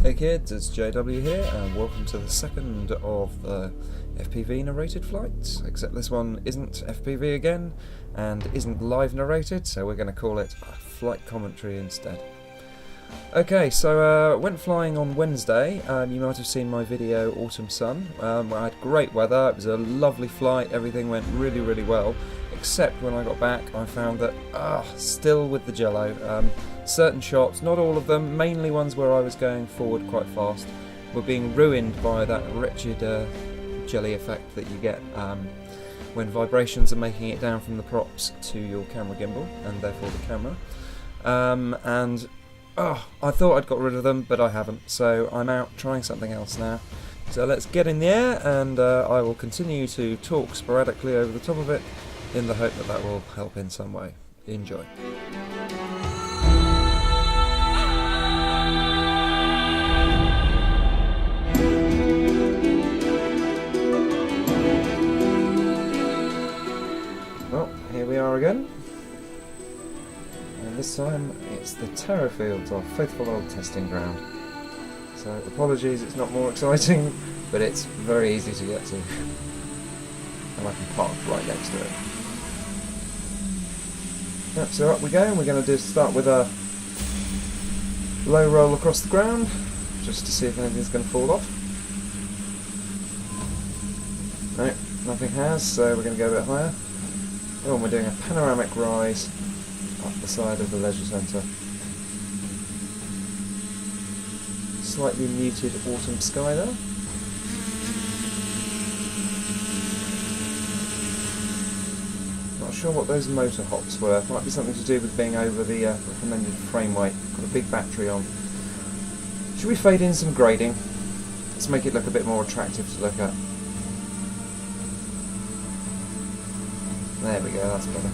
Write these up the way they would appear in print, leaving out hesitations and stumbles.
Hey kids, it's JW here, and welcome to the second of the FPV narrated flights, except this one isn't FPV again, and isn't live narrated, so we're going to call it a flight commentary instead. Okay, so went flying on Wednesday. You might have seen my video Autumn Sun. I had great weather, it was a lovely flight, everything went really well, except when I got back I found that, still with the jello. Certain shots, not all of them, mainly ones where I was going forward quite fast, were being ruined by that wretched jelly effect that you get when vibrations are making it down from the props to your camera gimbal, and therefore the camera. I thought I'd got rid of them, but I haven't, so I'm out trying something else now. So let's get in the air, and I will continue to talk sporadically over the top of it, in the hope that that will help in some way. Enjoy. Well, here we are again. And this time it's the Terror Fields, our faithful old testing ground. So apologies it's not more exciting, but it's very easy to get to. And I can park right next to it. Yep, so up we go, and we're going to start with a low roll across the ground, just to see if anything's going to fall off. No, nothing has, so we're going to go a bit higher. Oh, and we're doing a panoramic rise up the side of the leisure centre. Slightly muted autumn sky there. Not sure what those motor hops were. Might be something to do with being over the recommended frame weight. Got a big battery on. Should we fade in some grading? Let's make it look a bit more attractive to look at. There we go, that's better.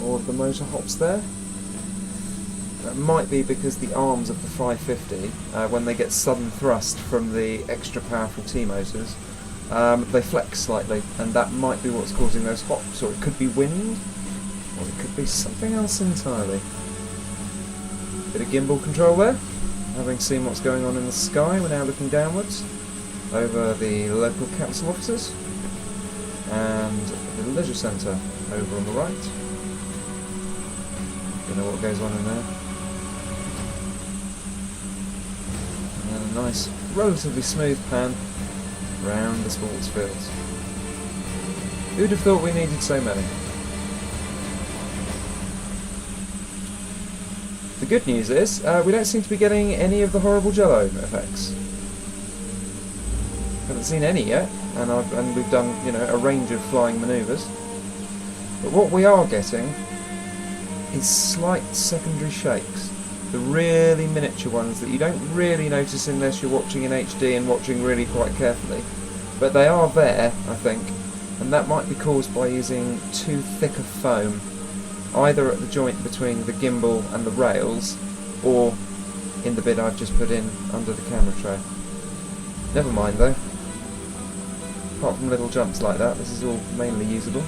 More of the motor hops there. That might be because the arms of the 550, when they get sudden thrust from the extra powerful T-motors, they flex slightly, and that might be what's causing those hops, or it could be wind, or it could be something else entirely. Bit of gimbal control there. Having seen what's going on in the sky, we're now looking downwards over the local council offices and the leisure centre over on the right. Don't know what goes on in there. And a nice, relatively smooth pan round the sports fields. Who'd have thought we needed so many? The good news is, we don't seem to be getting any of the horrible jello effects. Haven't seen any yet, and we've done, a range of flying manoeuvres. But what we are getting is slight secondary shakes. The really miniature ones that you don't really notice unless you're watching in HD and watching really quite carefully. But they are there, I think, and that might be caused by using too thick a foam, either at the joint between the gimbal and the rails, or in the bit I've just put in under the camera tray. Never mind though. Apart from little jumps like that, this is all mainly usable.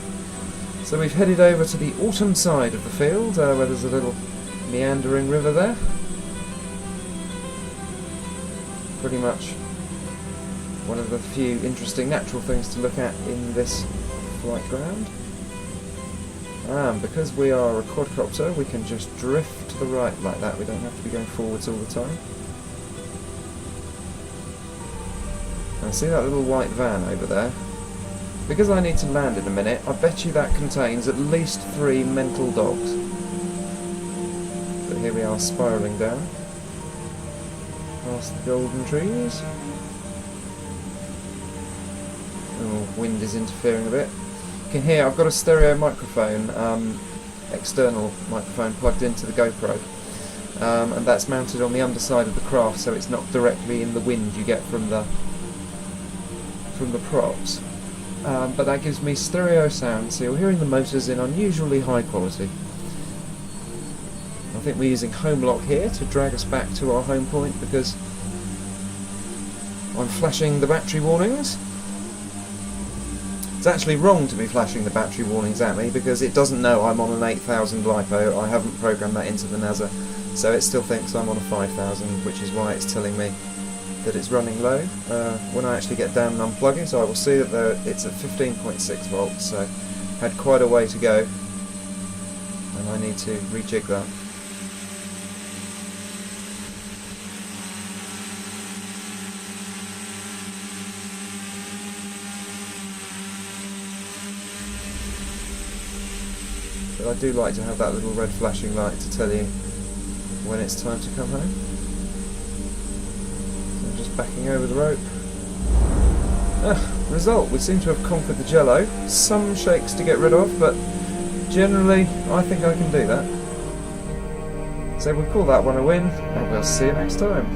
So we've headed over to the autumn side of the field, where there's a little meandering river there. Pretty much one of the few interesting natural things to look at in this flight ground. And because we are a quadcopter, we can just drift to the right like that. We don't have to be going forwards all the time. And see that little white van over there? Because I need to land in a minute, I bet you that contains at least 3 mental dogs. But here we are spiralling down, past the golden trees. Oh, wind is interfering a bit. You can hear I've got a stereo microphone, external microphone plugged into the GoPro, and that's mounted on the underside of the craft, so it's not directly in the wind you get from the props. But that gives me stereo sound, so you're hearing the motors in unusually high quality. I think we're using home lock here to drag us back to our home point, because I'm flashing the battery warnings. It's actually wrong to be flashing the battery warnings at me because it doesn't know I'm on an 8000 LiPo. I haven't programmed that into the Naza, so it still thinks I'm on a 5000, which is why it's telling me that it's running low. When I actually get down and unplug it, I will see that it's at 15.6 volts, so had quite a way to go, and I need to rejig that. But I do like to have that little red flashing light to tell you when it's time to come home. So I'm just backing over the rope. Result, we seem to have conquered the jello. Some shakes to get rid of, but generally I think I can do that. So we'll call that one a win, and we'll see you next time.